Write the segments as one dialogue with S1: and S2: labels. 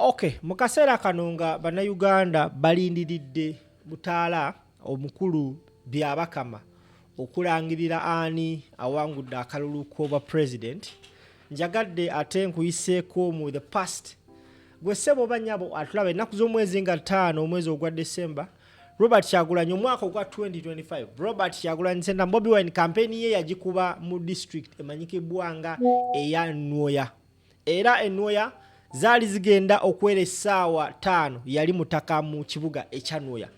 S1: Okay, mukasera kanonga bannayuganda balindiridde Butaala omukulu byabakama okulangirira ani awangudde akalulu k'obwa president. Njagadde ate nkuyiseeko mu the past gwe ssebo banyabo atulabe ennaku z'omwezi nga 5 omwezi ogwa December. Robert Kyagulanyi omwaka ogwa 2025 Robert Kyagulanyi Ssentamu Bobi Wine campaign ye yagikuba mu district emanyikibwa nga eya Nwoya. Era Nwoya zaali zigenda okwera essaawa 5 yali mutaka mu kibuga ekya Nwoya.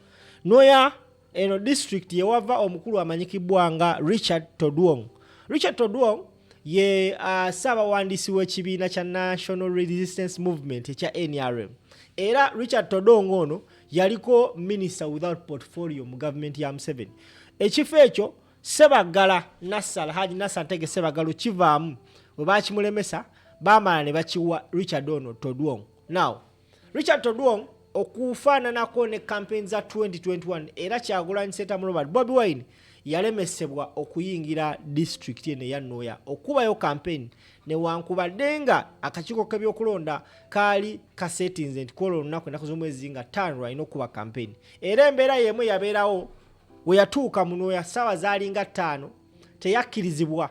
S1: Nwoya eno district yewava omukulu amanyikibwa nga Richard Todwong. Richard Todwong ye ssaabawandiisi w'ekibiina kya National Resistance Movement ekya NRM. Era Richard Todwong ono yaliko minister without portfolio mu government ya Museveni. Ekifo ekyo Sebagala Nassar Haji Nassar Ntege Sebagala kivaamu bwe baakimulemesa baamala ne bakiwa Richard Todwong. Now Richard Todwong okufaananako ne campaign za 2021 era Kyagulanyi Ssentamu Robert Bobi Wine yalemesebwa okuyingira district ene ya Nwoya okubayo campaign newankubadde nga akakiiko k'ebyokulonda kaali kasetinze nti kwolwo olunaku ennaku z'omwezi nga 5 alina okuba campaign. Era embeera yemu yabeerawo we yatuuka mu Nwoya ssaawa zaali nga 5 teyakkirizibwa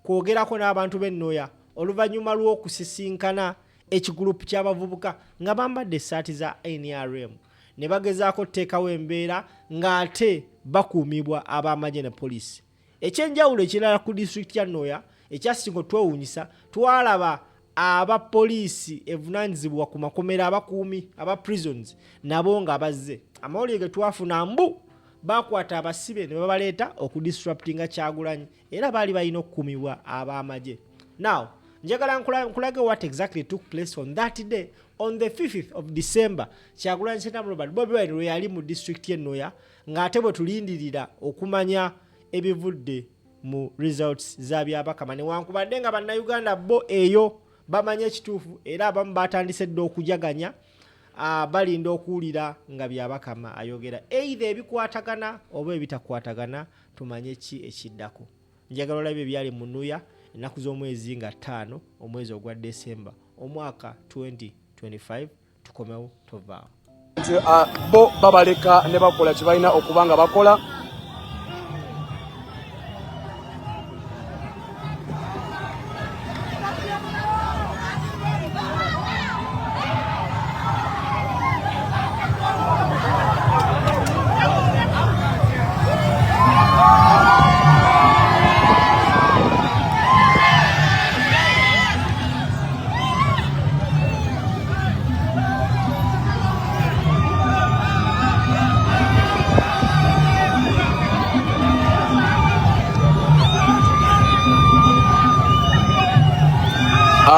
S1: kwogerako n'abantu b'e Nwoya oluvannyuma lw'okusisinkana ekigulupu ky'abavubuka nga bambadde essaati za NRM ne bagezaako okuteekawo embeera ng'ate bakuumibwa ab'amagye ne poliisi. Ekyenjawulo ekirala ku district ya Nwoya ekyasinga twewuunyisa twalaba abapoliisi evunaanyizibwa ku makomera abakuumi aba prisons nabo nga bazze. Amawulire ge twafuna mbu bakwata abasibe ne babaleeta okudisruptinga Kyagulanyi era baali balina okukuumibwa ab'amagye. Now njagala nkulage what exactly took place on that day on the 5th of December. Kyagulanyi Ssentamu Robert Bobi Wine lwe yali mu district y'e Nwoya ng'ate bwe tulindirira okumanya ebivudde mu results za byabakama newankubadde nga bannayuganda bo eyo bamanye ekituufu era abamu batandise dde okujaganya balinda okuwulira nga byabakama ayogera either ebikwatagana oba ebitakwatagana tumanye ki ekiddako. Njagala olabe ebyali mu Nwoya ennaku z'omwezi nga 5 omwezi ogwa December omwaka 2025 tukomewo tovaawo.
S2: Bo babaleka ne bakola kye balina okuba nga bakola.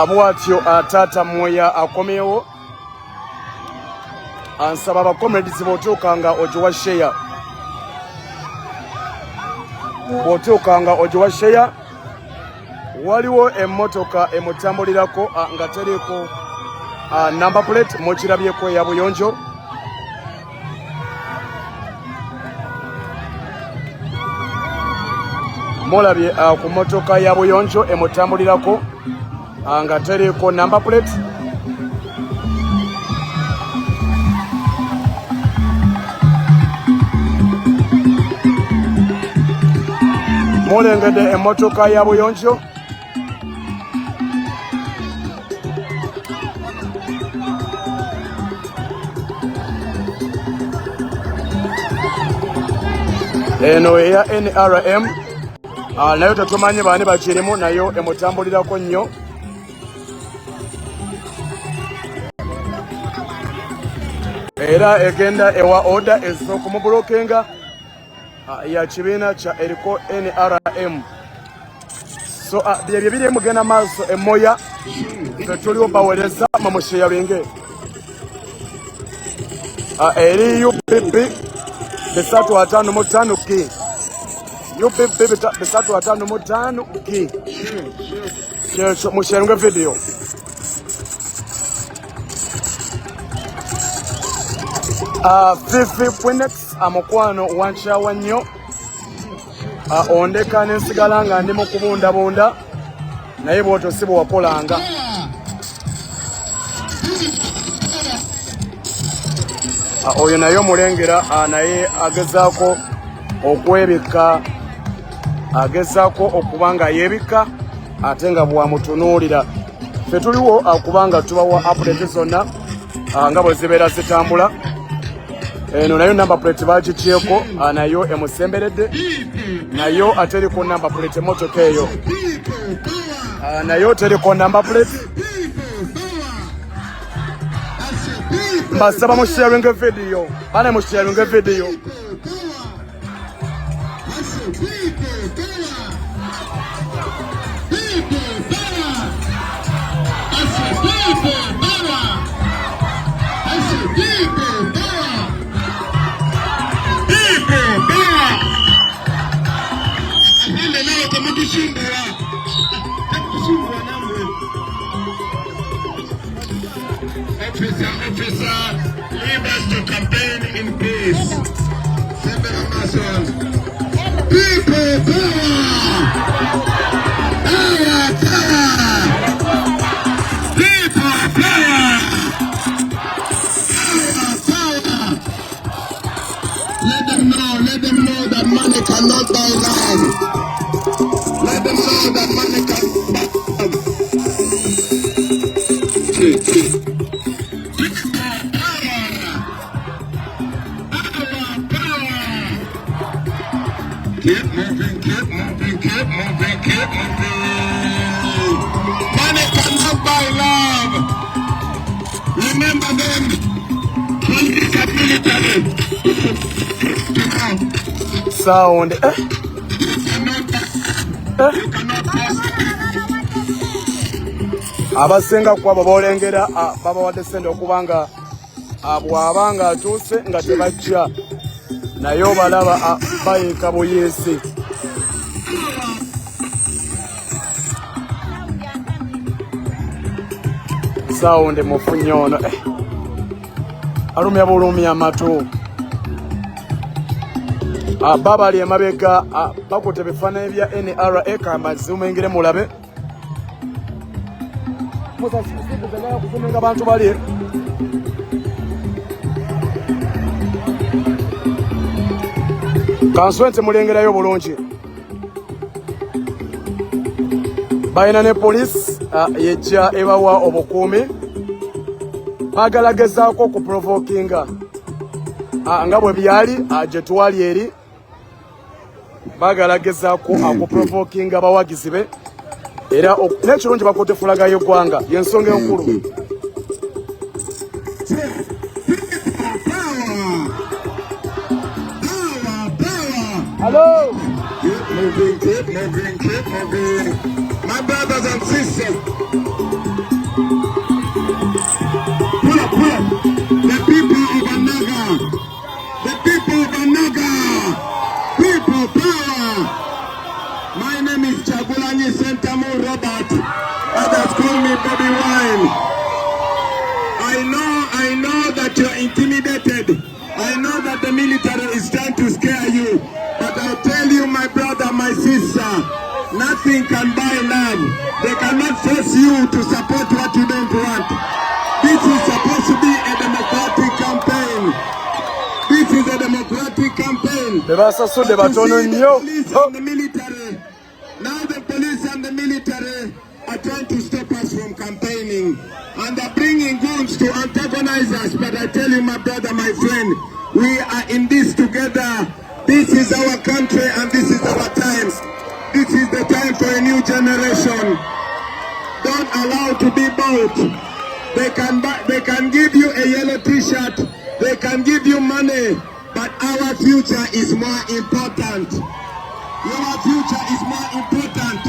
S2: Bwatyo Taata Mwoya akomewo ansaba abakomrades bw'otuukanga ogiwa share. Bw'otuukanga ogiwa share waliwo emmotoka emutambulirako nga teriiko number plate mukirabyeko ya buyonjo. Mulabye ku mmotoka ya buyonjo emutambulirako nga teriiko number plate. Mulengedde emmotoka ya buyonjo eno eya NRM nayo tetumanyi baani bakirimu nayo emutambulirako nnyo. Era egenda ewa order ez'okumubulokinga ya kibiina kya eriko NRM. So byebyo biri mugenda maaso emmoya tetuliwo bawereza mu musheyalinge eri UPP 355 ki UPP 355 ki kyekyo musheyalinge video. Fifi Pwinex amukwano wankyawa nnyo ondeka nensigala nga ndi mu kubundabunda naye bw'oto si bwe wakolanga. Oyo naye omulengera naye agezaako okwebika, agezaako okuba nga yeebika ate nga bwamutunuulira. Ffe tuliwo kubanga tubawa update zonna nga bwe zibeera zitambula. Eno nayo number plate bagityeko nayo emusemberedde, nayo ateriko number plate emotoka eyo, nayo teriko number plate. Mbasaba musharinge video, bana musharinge video.
S3: Officer, leave us to campaign in peace. People power! Power, power! People power! Power, power! Let them know that money cannot buy love. Let them know that money can buy love. Keep moving, keep moving, keep moving, keep moving. Money cannot buy love. Remember them. Police and military.
S2: Sound.
S3: You cannot pass.
S2: Abasenga kwabo bolengera babawadde ssente okubanga bw'abanga atuuse nga tebajja naye obalaba bayeka buyeesi. Sound mufunye ono alumya bulumya amatu. Babali emabega bakutte ebifaananyi bya NRA kamazumengere mulabe. Kufumenga abantu bali kanswente mulengerayo bulungi. Bayina ne police yejja ebawa obukuumi, bagalagezaako okuprovokinga nga bwe byali gye twali eri, bagalagezaako okuprovokinga abawagizi be. Era n'ekirungi bakutte fulaga y'eggwanga y'ensonga enkulu. Hello.
S3: Keep moving, keep moving, keep moving. My brothers and sisters. Pull up, pull up. The people of Anaga. The people of Anaga. People power. My name is Chagulanyi Sentamu Robert. Others call me Bobby Wine. I know that you're intimidated. I know that the military is trying to scare you. But I'll tell you, my brother, my sister, nothing can buy love. They cannot force you to support what you don't want. This is supposed to be a democratic campaign. This is a democratic campaign. Now the police and the military are trying to stop us from campaigning. And they're bringing guns to antagonize us. But I tell you, my brother, my friend, we are in this together. This is our country and this is our time. This is the time for a new generation. Don't allow to be bought. They can give you a yellow t-shirt. They can give you money. But our future is more important. Your future is more important.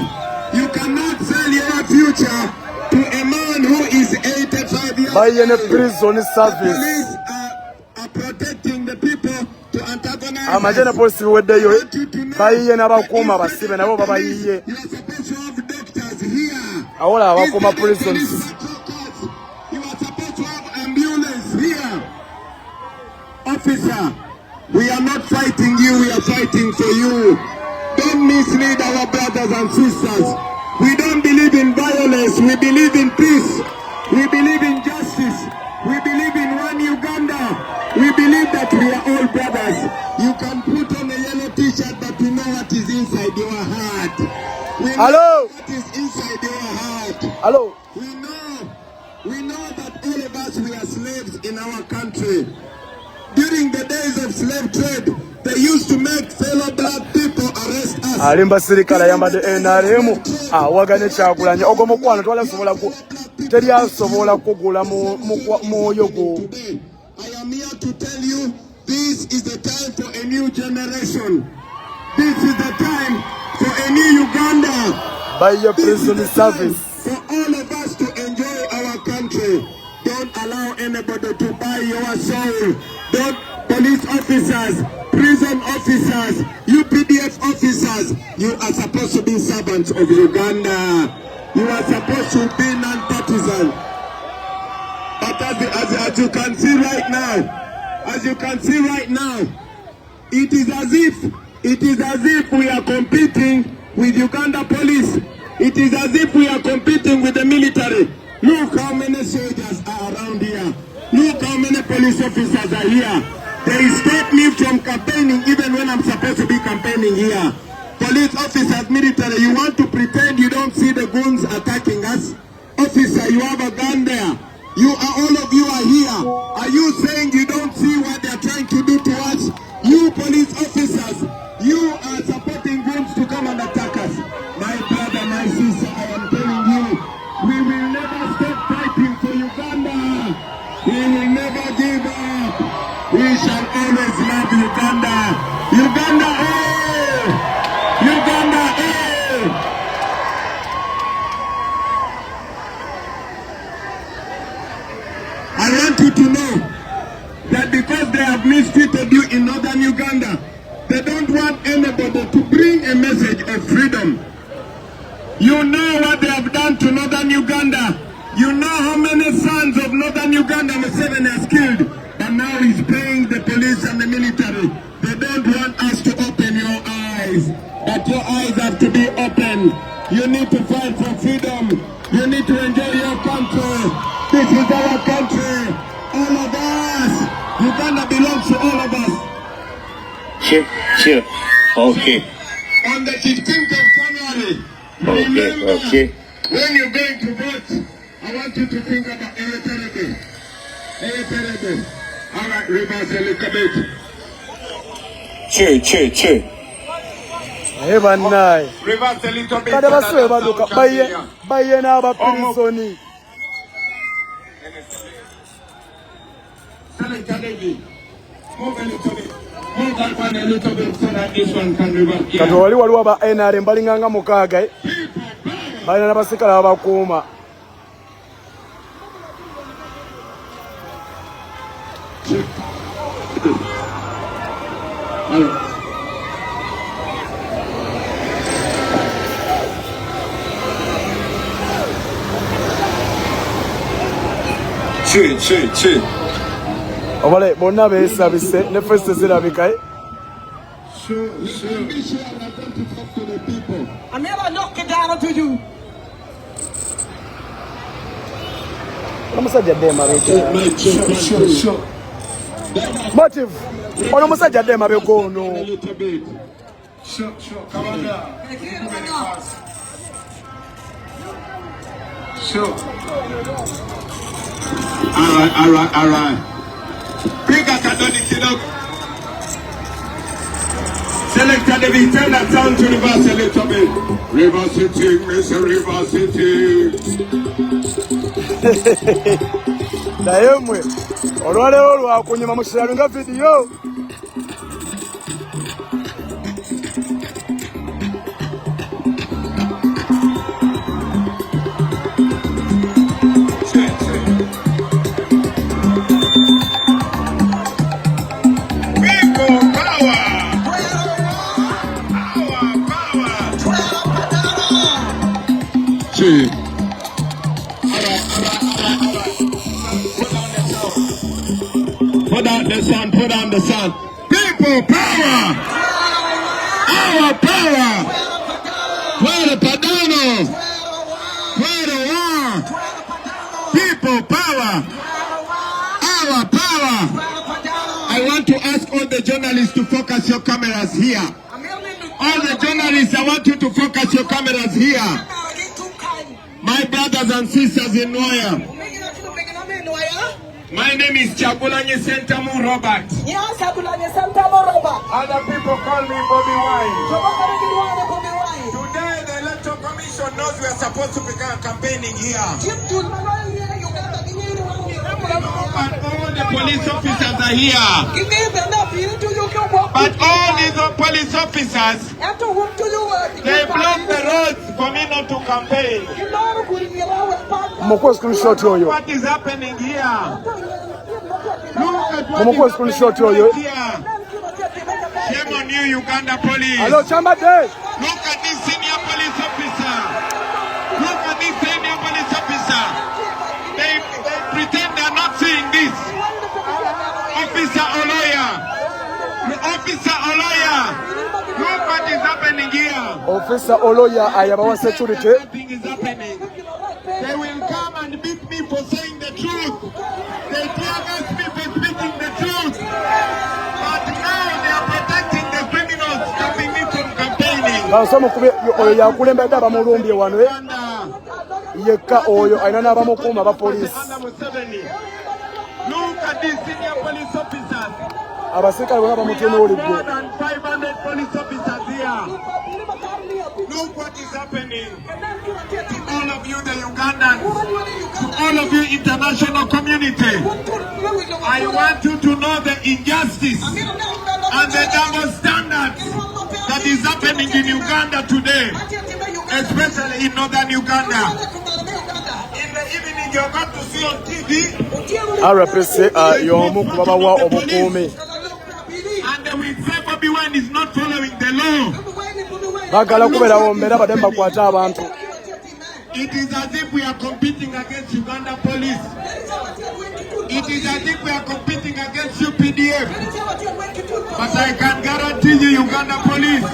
S3: You cannot sell your future to a man who is 85 years old.
S2: Prison service.
S3: Police are protecting the people to antagonize.
S2: Amajana police weddeyo bayiye n'abakuuma basibe nabo babayiye.
S3: You are supposed to have doctors here.
S2: Awola abakuuma prisons.
S3: You are supposed to have ambulance here. Officer, we are not fighting you, we are fighting for you. Don't mislead our brothers and sisters. We don't believe in violence, we believe in peace. We believe in justice.
S2: Hello.
S3: What is inside your heart?
S2: Hello.
S3: We know that all of us, we are slaves in our country. During the days of slave trade, they used to make fellow black people arrest us.
S2: Alimba sirikala yambade NRM awagane Kyagulanyi ogwo mukwano twala sobola ku teri asobola kugula mu yogo.
S3: I am here to tell you, this is the time for a new generation. This is the time for a new Uganda.
S2: By your prison service.
S3: For all of us to enjoy our country. Don't allow anybody to buy your soul. Don't, police officers, prison officers, UPDF officers, you are supposed to be servants of Uganda. You are supposed to be non-partisan. But as you can see right now, it is as if we are competing with Uganda police. It is as if we are competing with the military. Look how many soldiers are around here. Look how many police officers are here. They stop me from campaigning even when I'm supposed to be campaigning here. Police officers, military, you want to pretend you don't see the goons attacking us? Officer, you have a gun there. All of you are here. Are you saying you don't see what they're trying to do to us? You police officers, you are supporting goons to come and attack us. My brother, my sister, I am telling you, we will never stop fighting for Uganda. We will never give up. We shall always love Uganda. Uganda, hey! Uganda, hey! I want you to know that because they have mistreated you in northern Uganda, they don't want anybody to bring a message of freedom. You know what they have done to northern Uganda. You know how many sons of northern Uganda Museveni has killed. But now he's paying the police and the military. They don't want us to open your eyes. But your eyes have to be open. You need to fight for freedom. You need to enjoy your country. This is our country. All of us. Uganda belongs to all of us.
S4: Sure. Okay.
S3: On the 15th of January,
S4: Okay.
S3: when you're going to vote, I want you to think about Eyeterebe. All right, reverse a little bit.
S4: Sure.
S2: Hey, banai.
S3: Reverse a little bit.
S2: Kada baswe baduka baye na aba prisoni.
S3: Selector David, move a little bit. Move that one a little bit so that this one can reverse.
S2: Kati waliwo aba NRM balinganga mukaaga. Balina nabasikala abakuuma.
S4: Sure.
S2: Obale bonna beesabise ne feste zirabika.
S3: Sure. I want to talk to the people.
S5: I never knock it down to you.
S2: Omusajja dema beke.
S3: Sure.
S2: Motive. Ono musajja dema beke ono.
S3: A little bit. Sure. Come on down. Sure. All right. Bring a Kadoni kid up. Selector David, turn that sound to reverse a little bit. Reverse it, Mr. Reverse it.
S2: Naye mmwe olwaleero lwakunyuma mu kiralo nga vidiyo.
S3: Put on the sound. People power. Our power. Fuera Padano. Fuera war. People power. Our power. I want to ask all the journalists to focus your cameras here. All the journalists, I want you to focus your cameras here. My brothers and sisters in Noya. My name is Chagulanye Sentamu Robert. Other people call me Bobby Wine. Today the Electoral Commission knows we are supposed to begin campaigning here. But all the police officers are here. But all these police officers, they block the roads for me not to campaign. What is happening here? Look at what is happening right here. Shame on you, Uganda police. Hello, Chambade. Look at this senior police officer. Look at this senior police officer. They pretend they are not seeing this. Officer Oloya. Officer Oloya. Look what is happening here. Officer Oloya, I have our security. Nothing is happening. They will come and beat me for saying the truth. They tear gas me for speaking the truth. But now they are protecting the criminals, stopping me from campaigning. Look at these senior police officers. More than 500 police officers here. Look what is happening. To all of you, the Ugandans, to all of you, international community, I want you to know the injustice and the double standards that is happening in Uganda today, especially in northern Uganda. In the evening, you're going to see on TV. RPC, and they will say Bobby Wine is not following the law. It is as if we are competing against Uganda police. It is as if we are competing against UPDF. But I can guarantee you, Uganda police,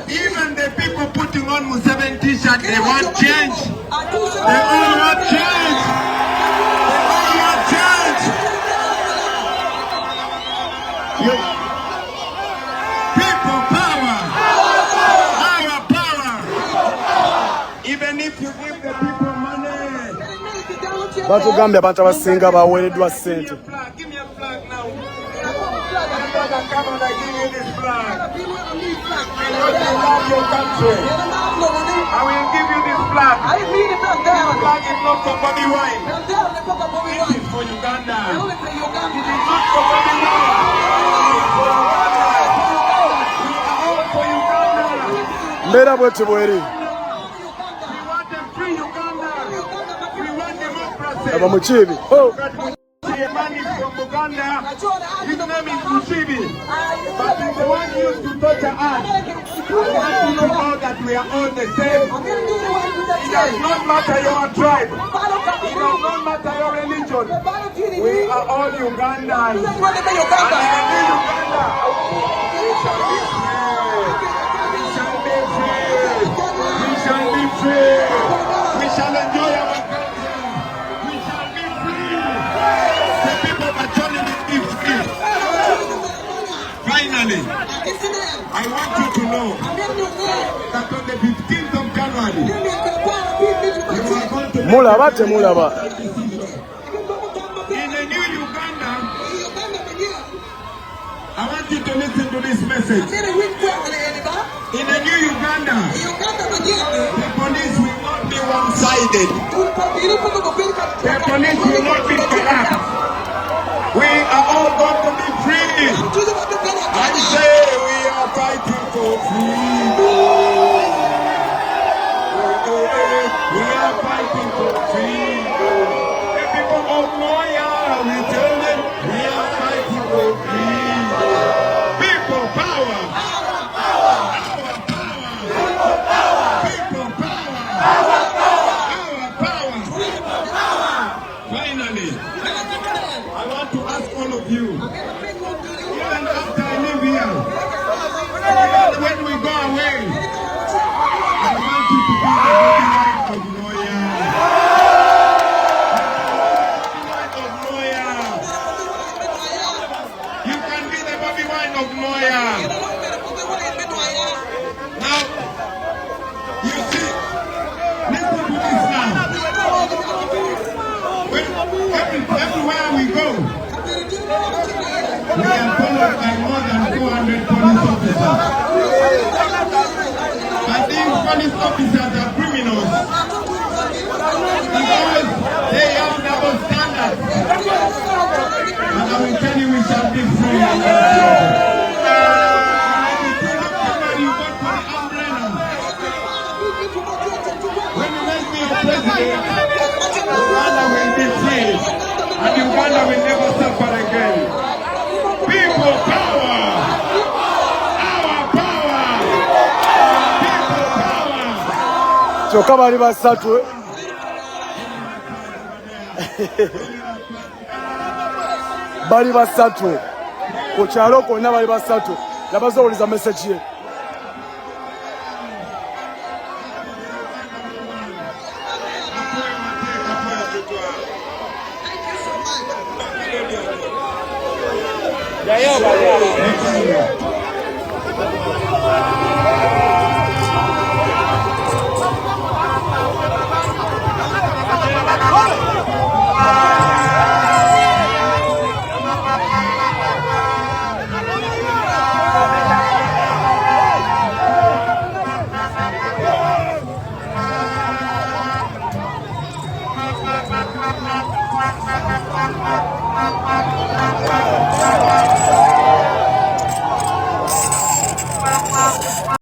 S3: even the people putting on Museveni t-shirt, they want change. They all want change. They all want change. People power. Our power. Even if you give the people money. Batugambye abantu abasinga baweereddwa ssente. Give me a flag now. Come on, I give you this flag. Because you love your country. I will give you this flag. This flag is not for Bobby Wine. It is for Uganda. It is not for Bobby Wine. Mbeera bw'eti bw'eri. Aba Mukiibi. Man is from Uganda. His name is Mukiibi. But he's the one who used to torture us. I want you to know that we are all the same. It does not matter your tribe. It does not matter your religion. We are all Ugandans. And in Uganda, we shall be free. We shall enjoy our country. We shall be free. The people are telling me it's free. Finally, I want you to know that on the 15th of January, you are going to in a new Uganda. I want you to listen to this message. In a new Uganda, the police will not be one-sided. The police will not be corrupt. We are all going to be free. I say we are fighting for freedom. We are fighting for freedom. The people of Noya, we tell them we are fighting for freedom. People power. Finally, I want to ask all of you, even after I leave here, even when we go away, I want you to be the Bobby Wine of Noya. Of Noya. You can be the Bobby Wine of Noya. Everywhere we go, we are followed by more than 200 police officers. But these police officers are criminals because they have double standards. And I will tell you, we shall be free. When you make me a president, Uganda will be free, and Uganda will never suffer again. People power! Our power! People power!
S2: Kyokka bali basatu. Bali basatu. Ku kyalo konna bali basatu. Labazo owuliza message ye.
S3: Thank you.